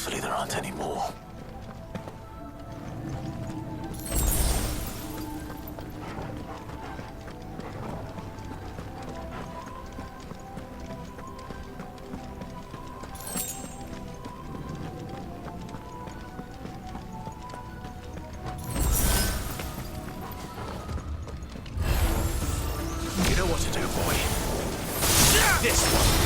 Hopefully there aren't any more. You know what to do, boy. This one.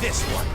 This one.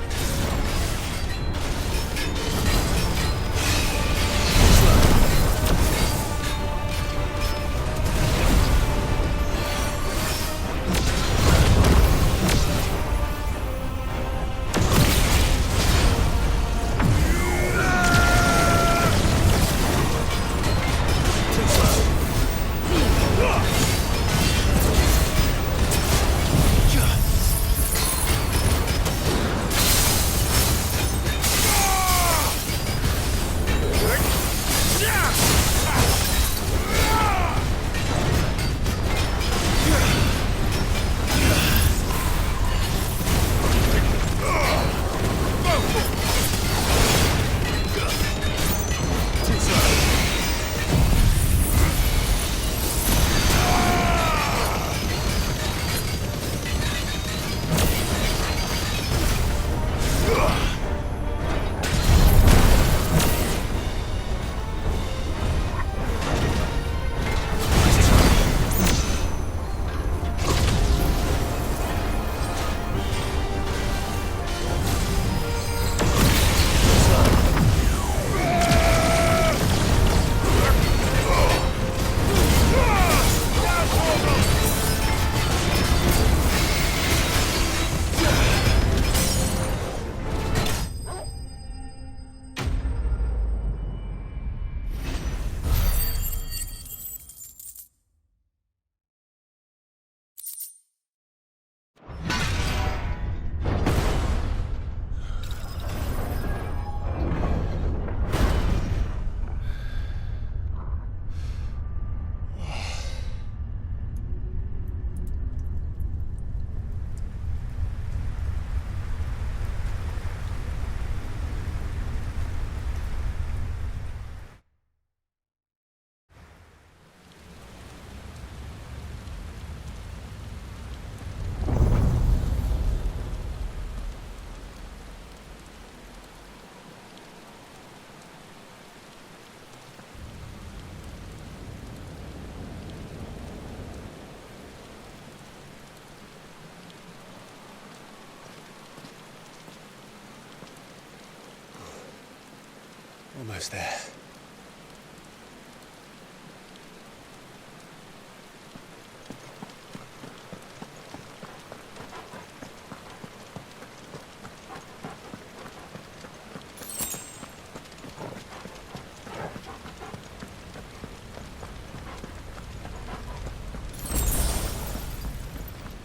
Almost there.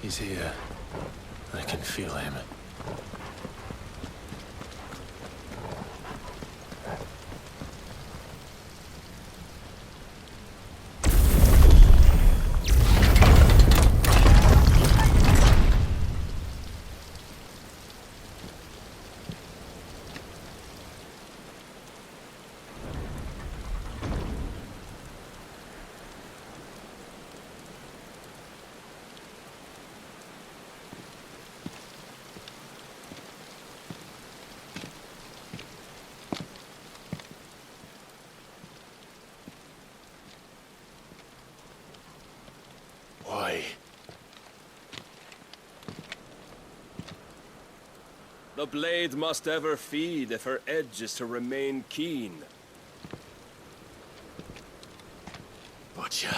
He's here. I can feel him. Why? The blade must ever feed if her edge is to remain keen. Butcher.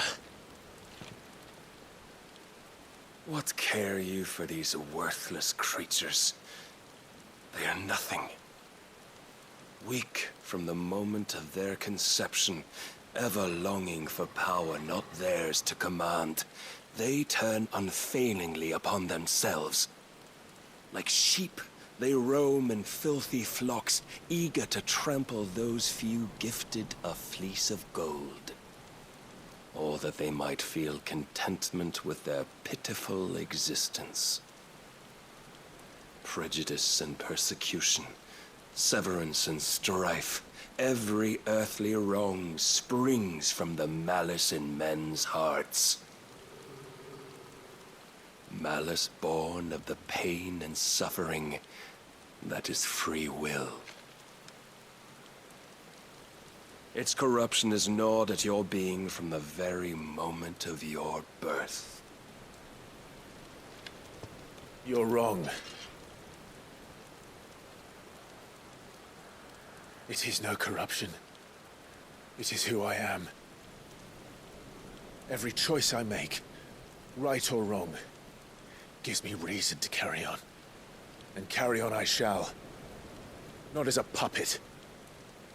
What care you for these worthless creatures? They are nothing. Weak from the moment of their conception, ever longing for power not theirs to command, they turn unfailingly upon themselves. Like sheep, they roam in filthy flocks, eager to trample those few gifted a fleece of gold. Or that they might feel contentment with their pitiful existence. Prejudice and persecution, severance and strife, every earthly wrong springs from the malice in men's hearts. Malice born of the pain and suffering that is free will. Its corruption is gnawed at your being from the very moment of your birth. You're wrong. It is no corruption. It is who I am. Every choice I make, right or wrong, gives me reason to carry on. And carry on I shall. Not as a puppet,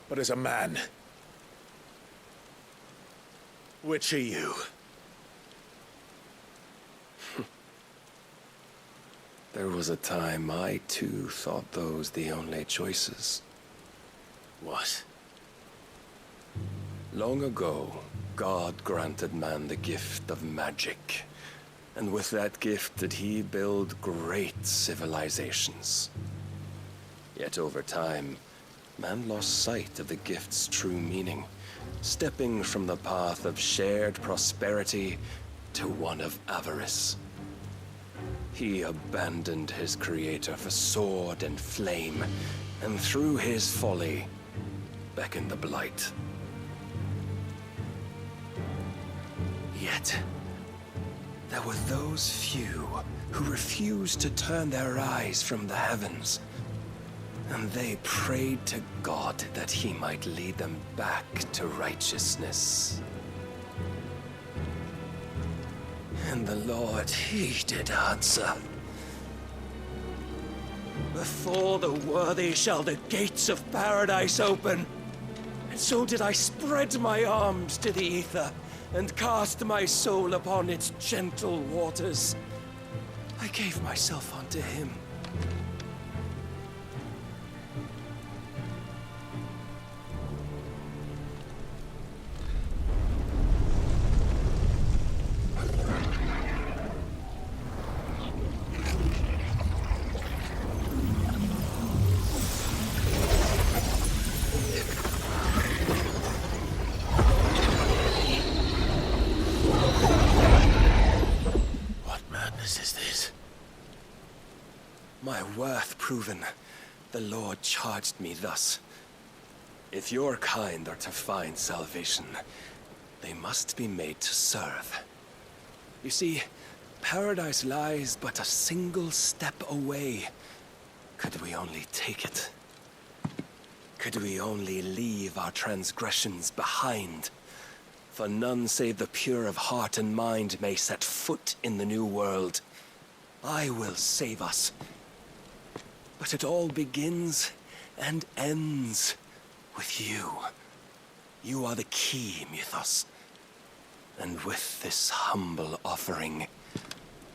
but as a man. Which are you? There was a time I too thought those the only choices. What? Long ago, God granted man the gift of magic. And with that gift did he build great civilizations. Yet over time, man lost sight of the gift's true meaning, stepping from the path of shared prosperity to one of avarice. He abandoned his creator for sword and flame, and through his folly, beckoned the blight. Yet, there were those few who refused to turn their eyes from the heavens, and they prayed to God that he might lead them back to righteousness. And the Lord, he did answer. Before the worthy shall the gates of paradise open. And so did I spread my arms to the ether, and cast my soul upon its gentle waters. I gave myself unto him. My worth proven, the Lord charged me thus. If your kind are to find salvation, they must be made to serve. You see, paradise lies but a single step away. Could we only take it? Could we only leave our transgressions behind? For none save the pure of heart and mind may set foot in the new world. I will save us. But it all begins and ends with you. You are the key, Mythos. And with this humble offering,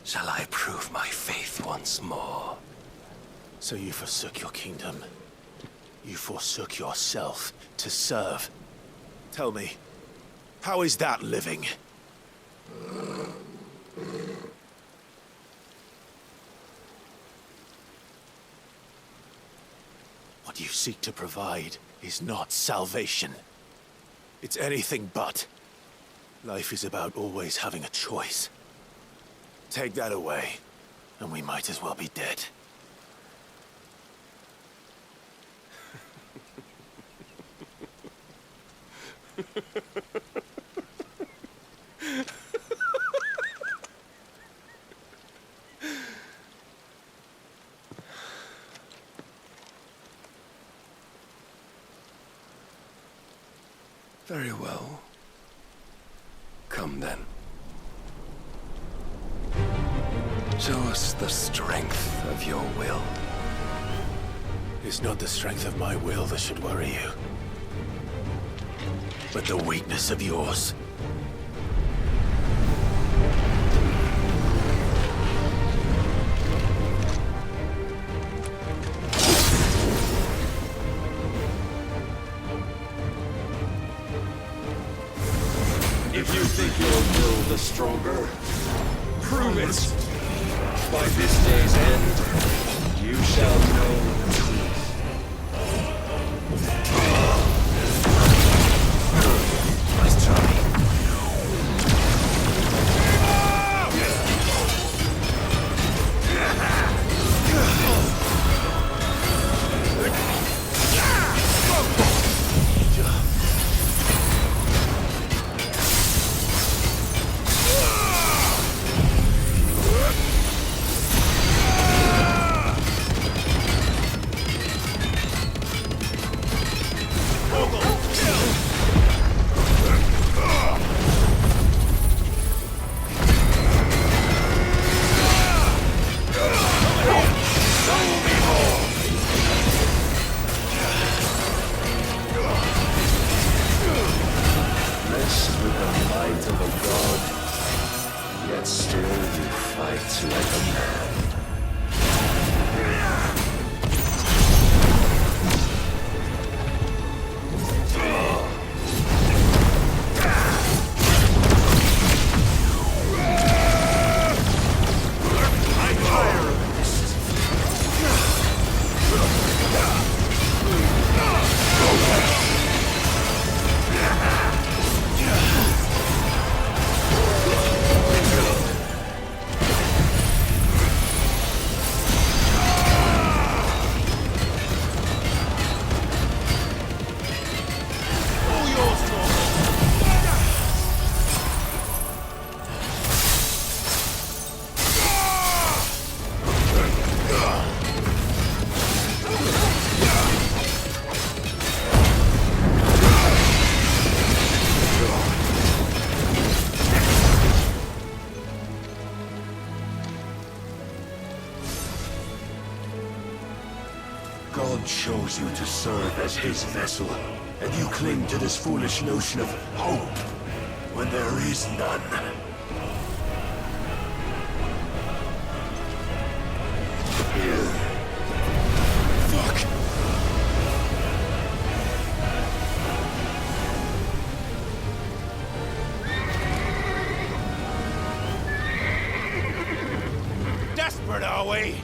shall I prove my faith once more. So you forsook your kingdom. You forsook yourself to serve. Tell me, how is that living? What you seek to provide is not salvation. It's anything but. Life is about always having a choice. Take that away, and we might as well be dead. Very well. Come then. Show us the strength of your will. It's not the strength of my will that should worry you, but the weakness of yours. If you think your will the stronger, prove it. By this day's end, you shall know the truth. Nice try. fight like a man. God chose you to serve as his vessel, and you cling to this foolish notion of hope when there is none. Fuck! Desperate, are we?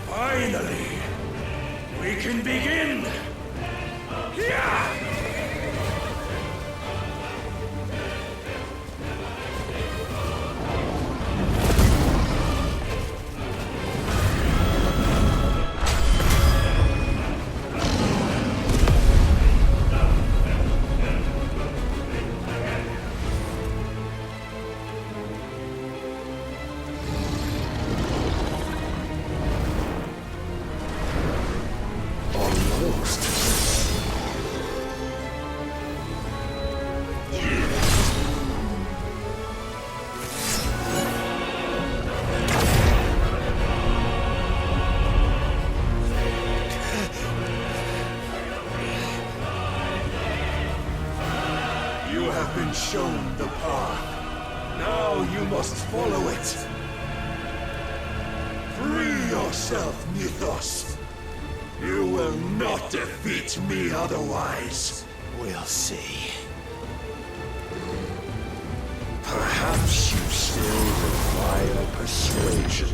Finally, we can begin! Yeah! You have been shown the path. Now you must follow it. Free yourself, Mythos. You will not defeat me otherwise. We'll see. Perhaps you still require persuasion.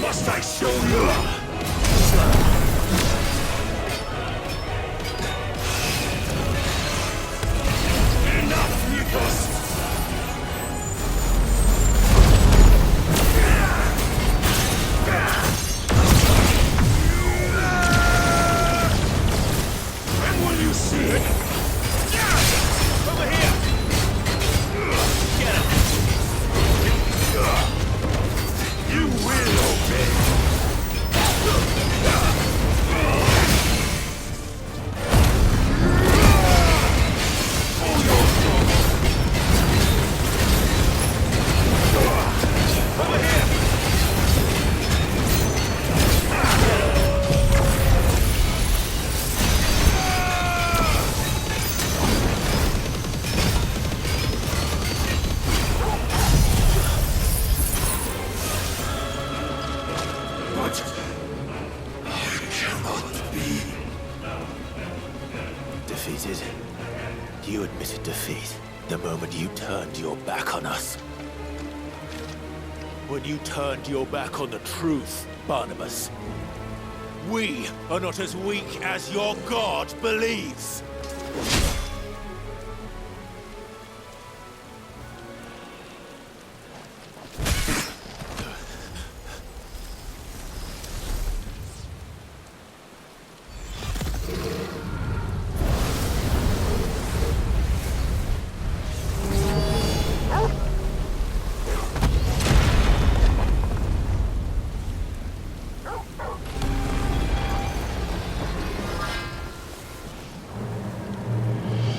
Must I show you? Enough, Mythos! When will you see it? Over here! Get him! You will obey! defeated. You admitted defeat the moment you turned your back on us. When you turned your back on the truth, Barnabas. We are not as weak as your god believes.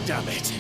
Damn it.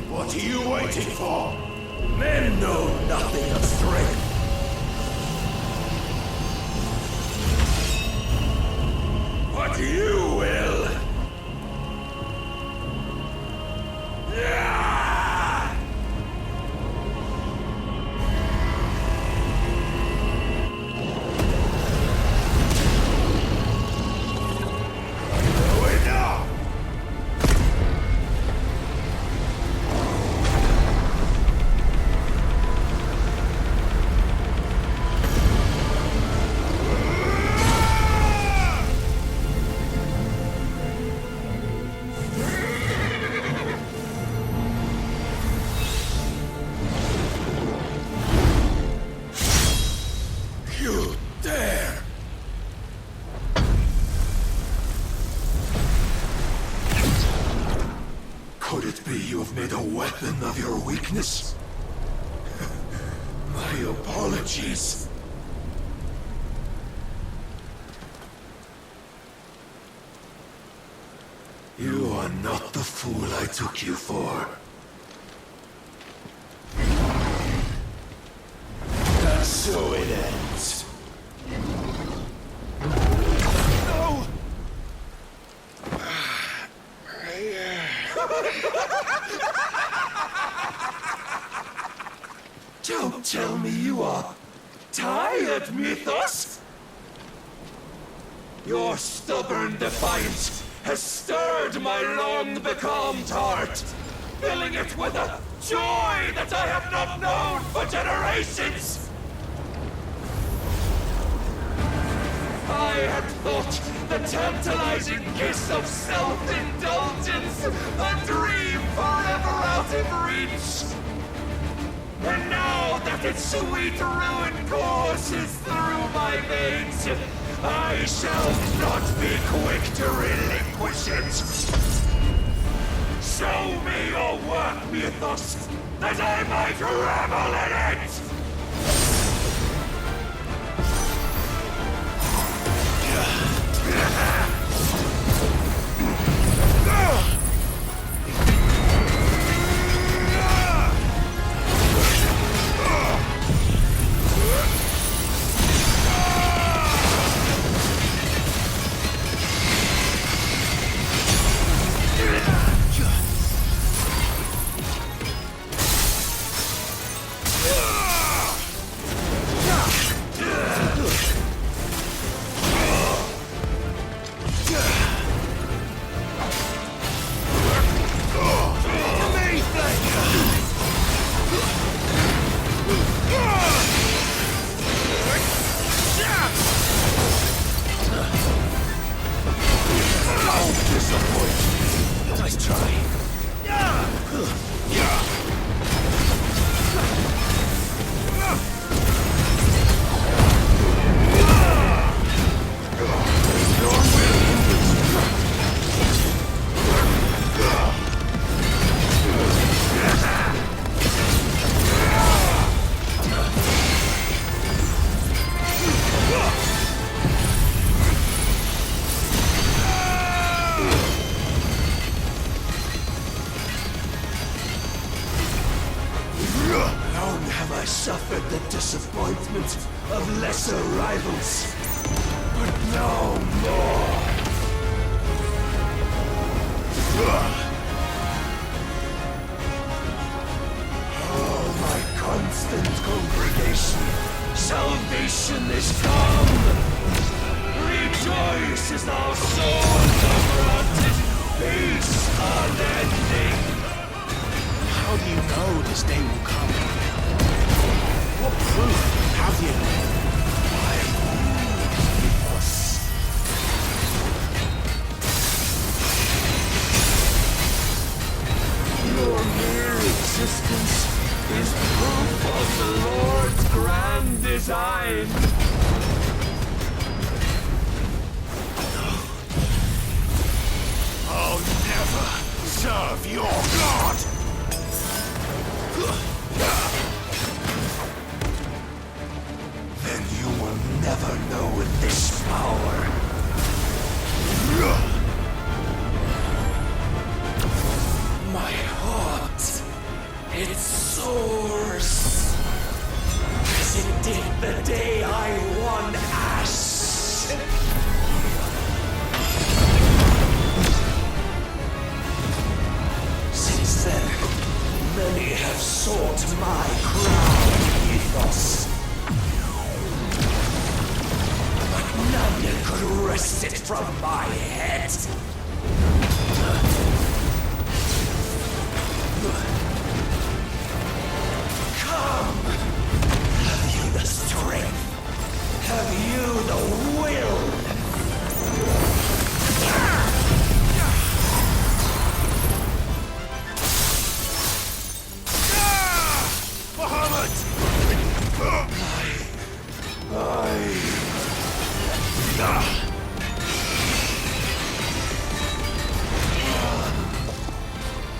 What are you waiting for? Men know nothing of strength. But you will. Could it be you have made a weapon of your weakness? My apologies. You are not the fool I took you for. And so it ends. No! Don't tell me you are tired, Mythos! Your stubborn defiance has stirred my long-becalmed heart, filling it with a joy that I have not known for generations! I had thought the tantalizing kiss of self-indulgence a dream forever out of reach. And now that its sweet ruin courses through my veins, I shall not be quick to relinquish it. Show me your work, Mythos, that I might revel in it! suffered the disappointment of lesser rivals, but no more. Oh, my constant congregation, salvation is come! Rejoice as thou swords are granted, peace unending! How do you know this day will come? What proof have you? My Mythos. Your mere existence is proof of the Lord's grand design. I'll never serve your god! Then you will never know this power. My heart, it soars, as it did the day I won Ash. Since then, many have sought my crown, Ethos. But none could wrest it from my head. Come! Have you the strength? Have you the will? Bahamut!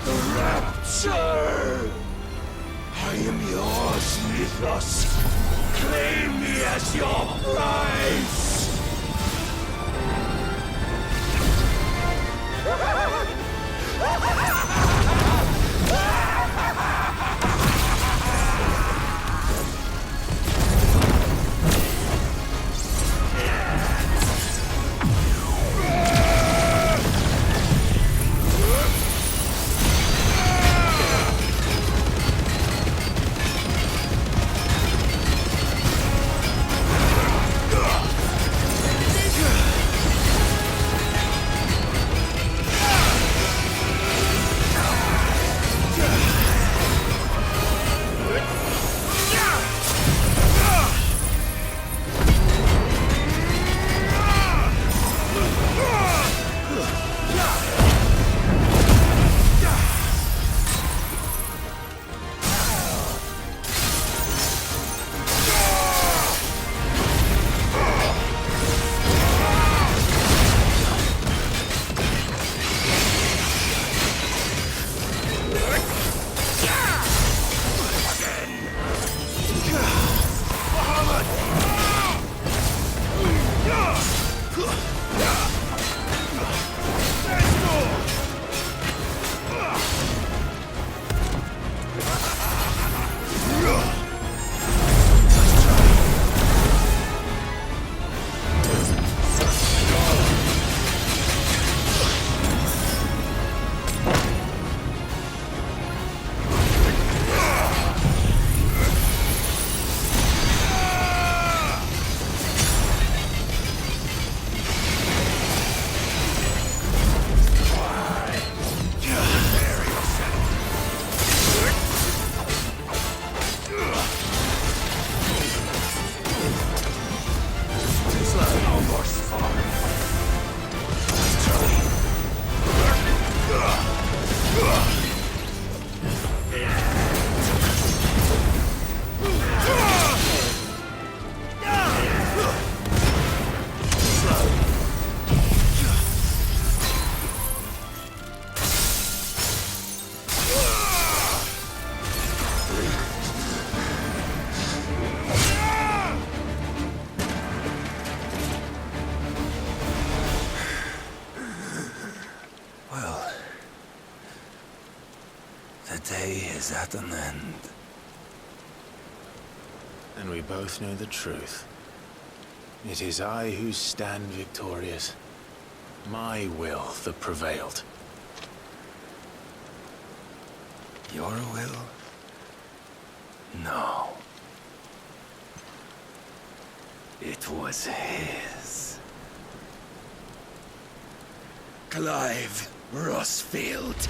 The rapture! I am yours, Mythos. Claim me as your prize! The day is at an end. And we both know the truth. It is I who stand victorious. My will that prevailed. Your will? No. It was his. Clive Rosfield.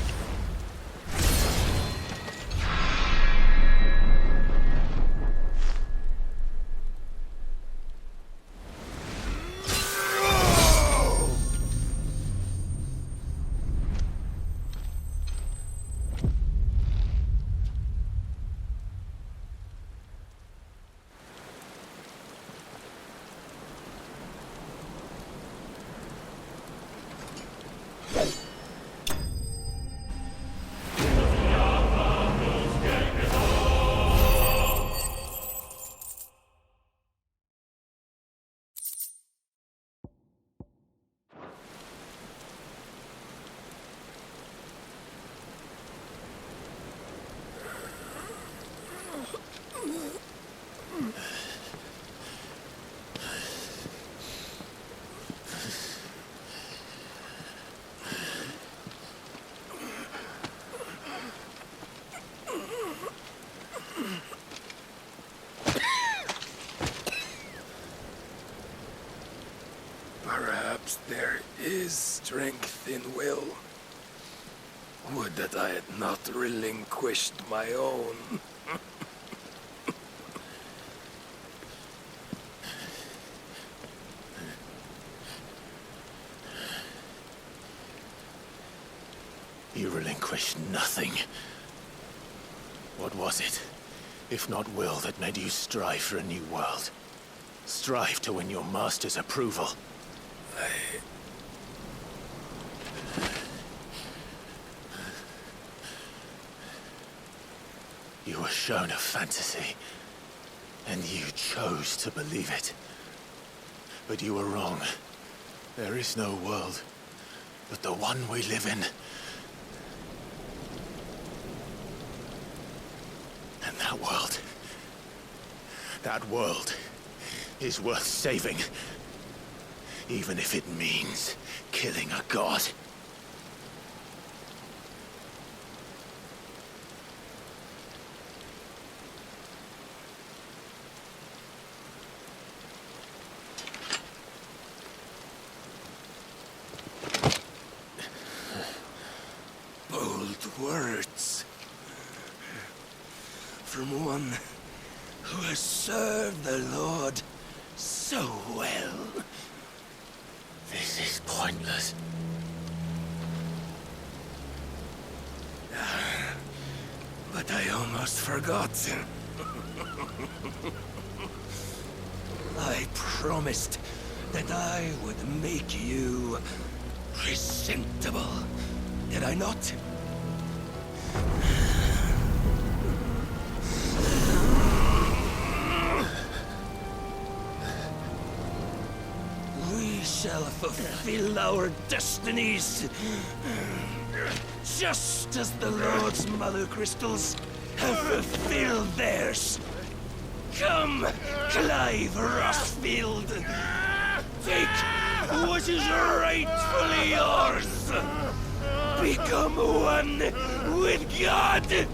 Perhaps there is strength in will. Would that I had not relinquished my own. You relinquished nothing. What was it, if not will, that made you strive for a new world? Strive to win your master's approval? You were shown a fantasy, and you chose to believe it. But you were wrong. There is no world but the one we live in. And that world is worth saving. Even if it means killing a god. Bold words. From one who has served the Lord so well. This is pointless. But I almost forgot. I promised that I would make you presentable. Did I not? We shall fulfill our destinies, just as the Lord's Mothercrystals have fulfilled theirs. Come, Clive Rosfield, take what is rightfully yours. Become one with God.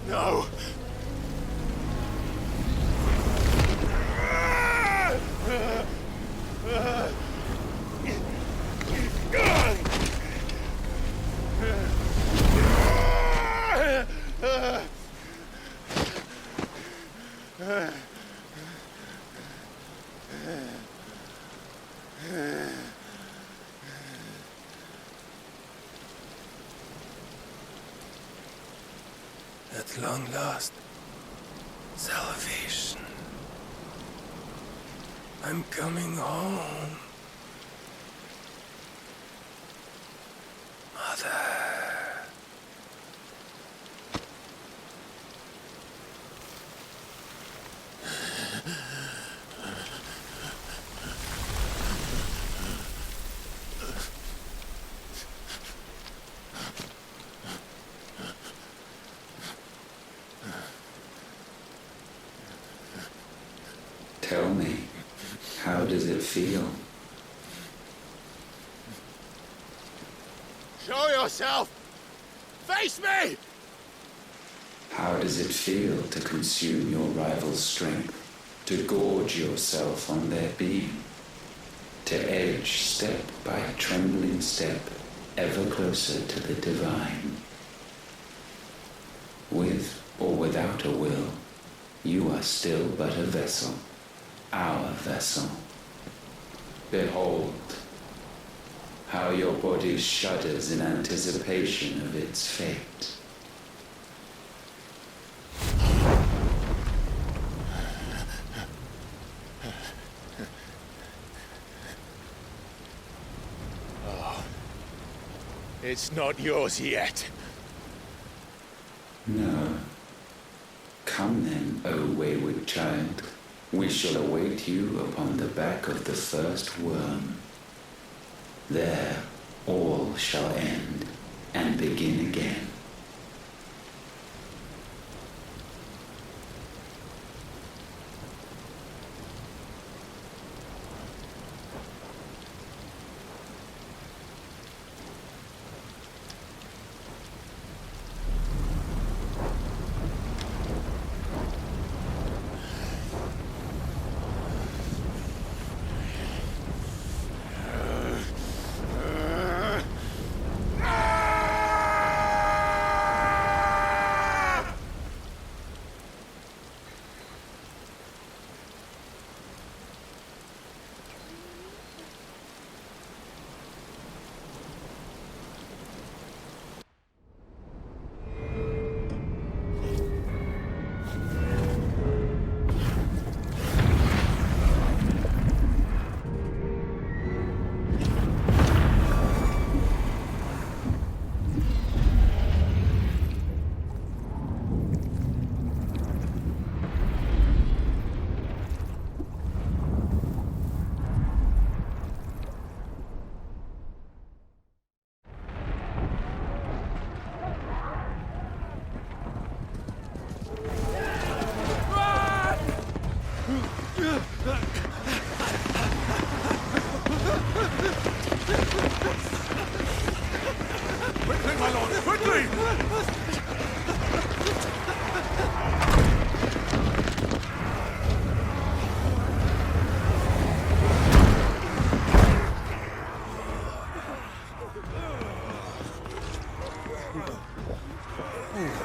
No! At long last, salvation. I'm coming home. Mother. me, how does it feel? Show yourself! Face me! How does it feel to consume your rival's strength, to gorge yourself on their beam, to edge step by trembling step ever closer to the divine? With or without a will, you are still but a vessel, our vessel. Behold, how your body shudders in anticipation of its fate. It's not yours yet. No. Come then, O wayward child. We shall await you upon the back of the first worm. There all shall end and begin again.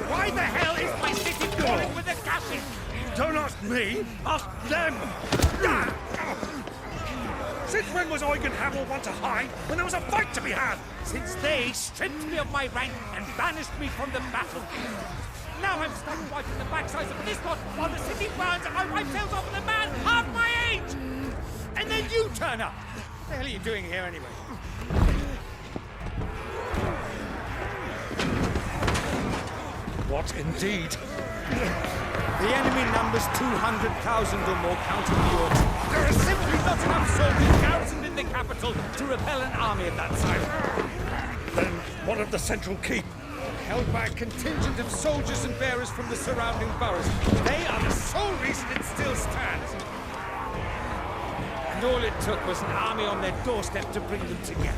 Why the hell is my city falling with the gases? Don't ask me, ask them! Since when was Eugen Hamel one to hide when there was a fight to be had? Since they stripped me of my rank and banished me from the battlefield. Now I'm stuck wiping the backsides of this lot while the city burns and my wife sails off with a man half my age! And then you turn up! What the hell are you doing here anyway? What indeed? The enemy numbers 200,000 or more, counting the Yorks. There are simply not enough soldiers garrisoned in the capital to repel an army of that size. Then what of the central keep? Held by a contingent of soldiers and bearers from the surrounding boroughs. They are the sole reason it still stands. And all it took was an army on their doorstep to bring them together.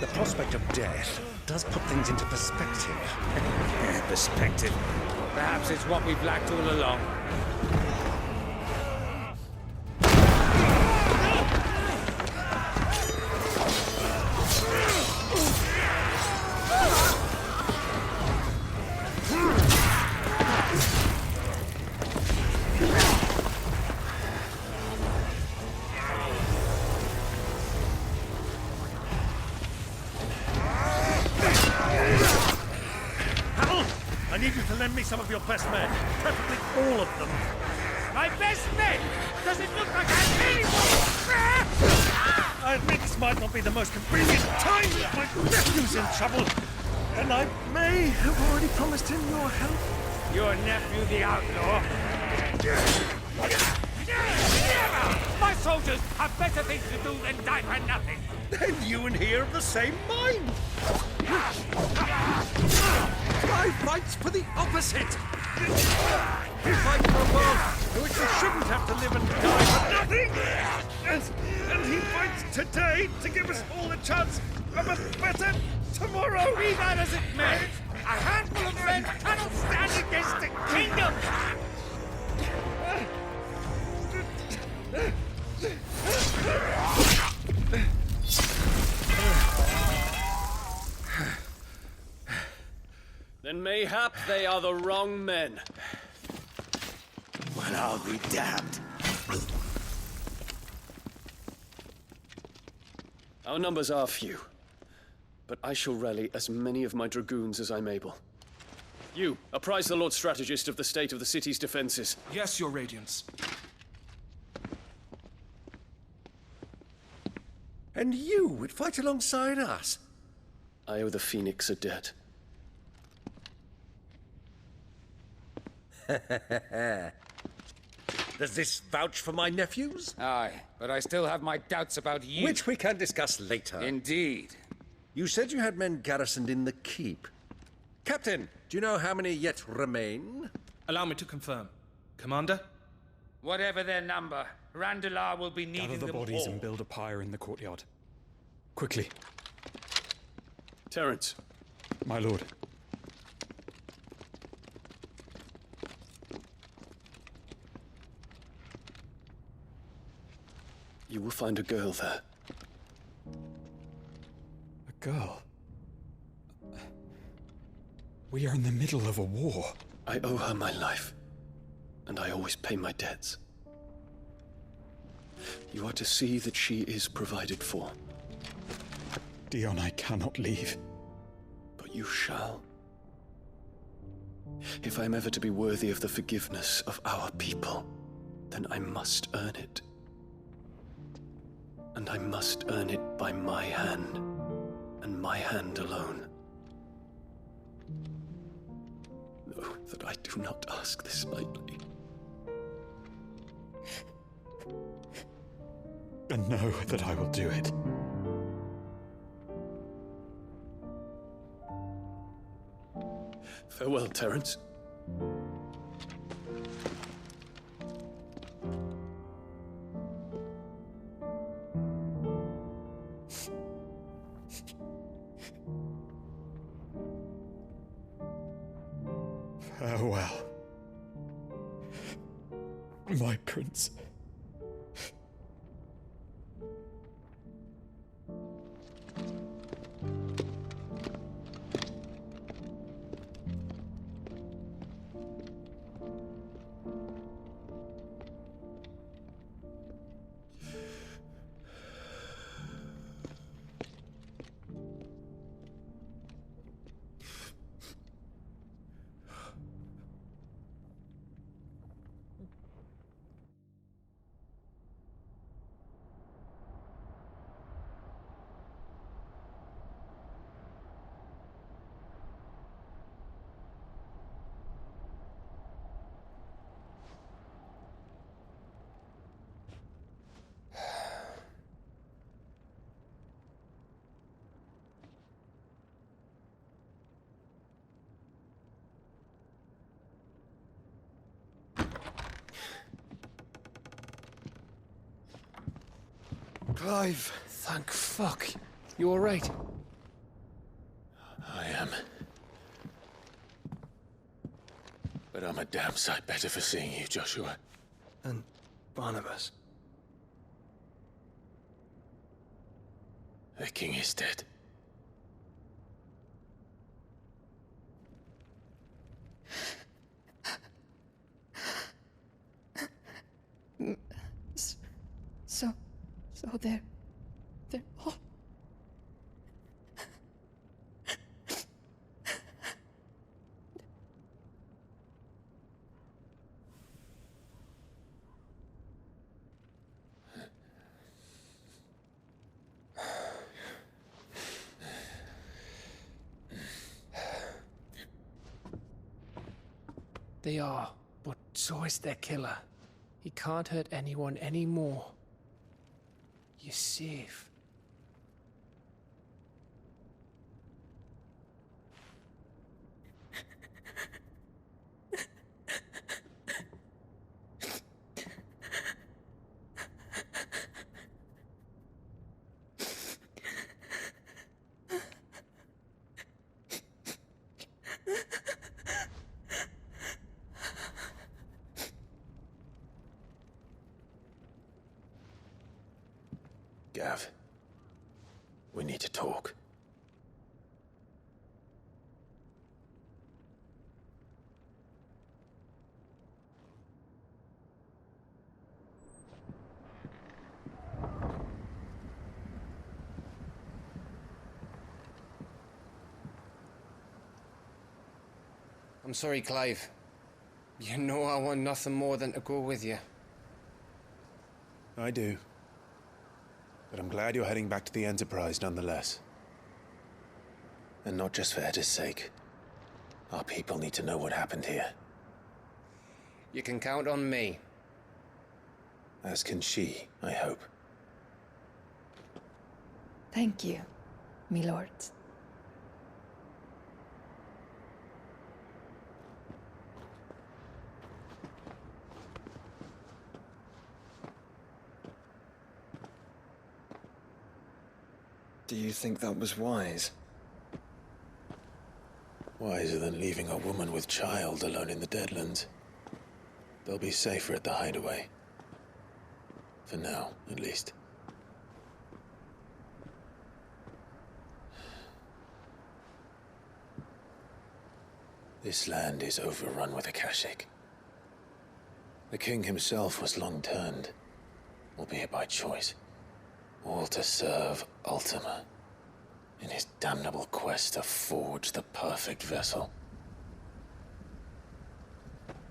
The prospect of death does put things into perspective. Perspective. Perhaps it's what we've lacked all along. I need you to lend me some of your best men, preferably all of them. My best men! Does it look like I have anyone? I admit this might not be the most convenient time, but my nephew's in trouble, and I may have already promised him your help. Your nephew, the outlaw? Never! My soldiers have better things to do than die for nothing. Then you and he are of the same mind. Clive fights for the opposite. We fight for a world in which we shouldn't have to live and die for nothing! And he fights today to give us all a chance of a better tomorrow! Be that as it may, a handful of men cannot stand against a kingdom! Then mayhap they are the wrong men. Well, I'll be damned. Our numbers are few, but I shall rally as many of my dragoons as I'm able. You, apprise the Lord Strategist of the state of the city's defenses. Yes, Your Radiance. And you would fight alongside us? I owe the Phoenix a debt. Does this vouch for my nephews? Aye, but I still have my doubts about you. Which we can discuss later. Indeed. You said you had men garrisoned in the keep. Captain, do you know how many yet remain? Allow me to confirm. Commander? Whatever their number, Randalar will be needing Gather the them bodies all. and build a pyre in the courtyard. Quickly. Terence. My lord. You will find a girl there. A girl? We are in the middle of a war. I owe her my life, and I always pay my debts. You are to see that she is provided for. Dion, I cannot leave. But you shall. If I am ever to be worthy of the forgiveness of our people, then I must earn it. And I must earn it by my hand, and my hand alone. Know that I do not ask this lightly. And know that I will do it. Farewell, Terence. Farewell, my prince. Clive! Thank fuck. You alright? I am. But I'm a damn sight better for seeing you, Joshua. And Barnabas. The king is dead. So they're all... They are, but so is their killer. He can't hurt anyone anymore. You're safe. Gav. We need to talk. I'm sorry, Clive. You know I want nothing more than to go with you. I do. But I'm glad you're heading back to the Enterprise nonetheless. And not just for Etta's sake. Our people need to know what happened here. You can count on me. As can she, I hope. Thank you, my lords. Do you think that was wise? Wiser than leaving a woman with child alone in the Deadlands. They'll be safer at the hideaway. For now, at least. This land is overrun with Akashic. The king himself was long turned, albeit by choice, all to serve Ultima, in his damnable quest to forge the perfect vessel.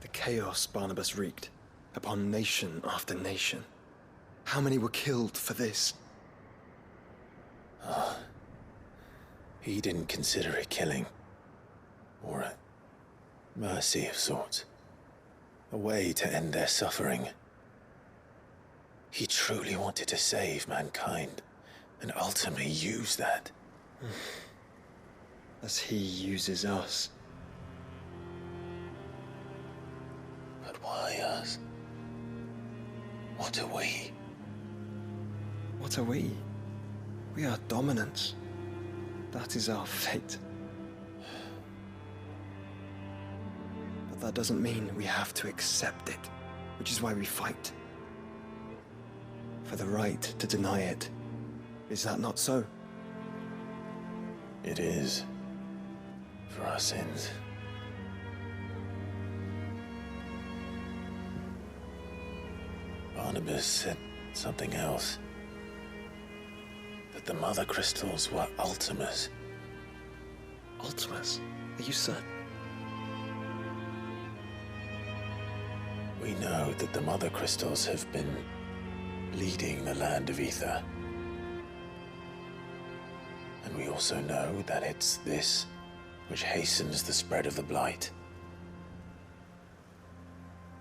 The chaos Barnabas wreaked upon nation after nation. How many were killed for this? He didn't consider it killing, or a mercy of sorts. A way to end their suffering. He truly wanted to save mankind, and ultimately use that. As he uses us. But why us? What are we? What are we? We are dominance. That is our fate. But that doesn't mean we have to accept it, which is why we fight. For the right to deny it. Is that not so? It is. For our sins. Barnabas said something else. That the Mothercrystals were Ultimas. Ultimas? Are you certain? We know that the Mothercrystals have been leading the land of Ether. And we also know that it's this which hastens the spread of the Blight.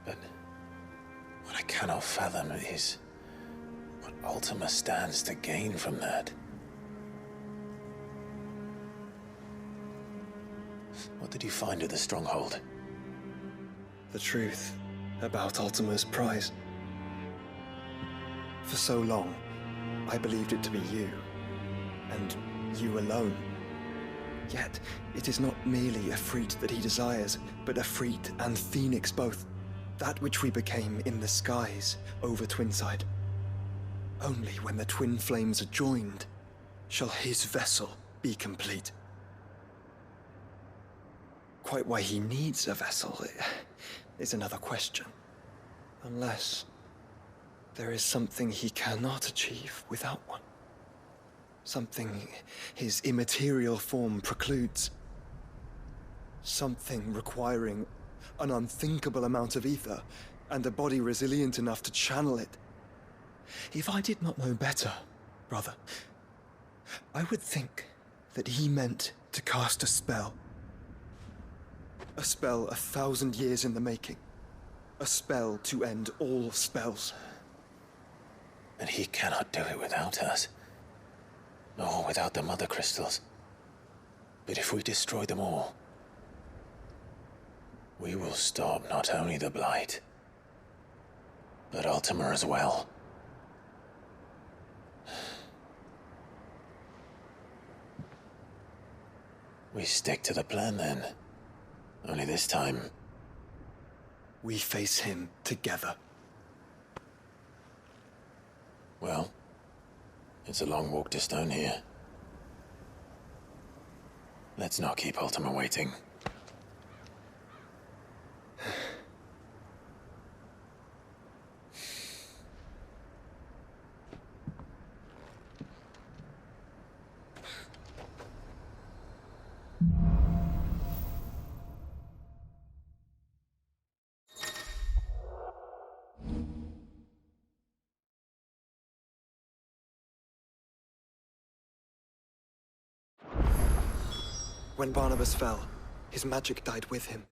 But what I cannot fathom is what Ultima stands to gain from that. What did you find at the Stronghold? The truth about Ultima's prize. For so long, I believed it to be you, and you alone. Yet, it is not merely a freat that he desires, but a freat and phoenix both. That which we became in the skies over Twinside. Only when the twin flames are joined, shall his vessel be complete. Quite why he needs a vessel is another question. Unless there is something he cannot achieve without one. Something his immaterial form precludes. Something requiring an unthinkable amount of ether and a body resilient enough to channel it. If I did not know better, brother, I would think that he meant to cast a spell. A spell 1,000 years in the making. A spell to end all spells. And he cannot do it without us. Nor without the Mothercrystals. But if we destroy them all, we will stop not only the Blight, but Ultima as well. We stick to the plan then. Only this time, we face him together. Well, It's a long walk to Stone here. Let's not keep Ultima waiting. When Barnabas fell, his magic died with him.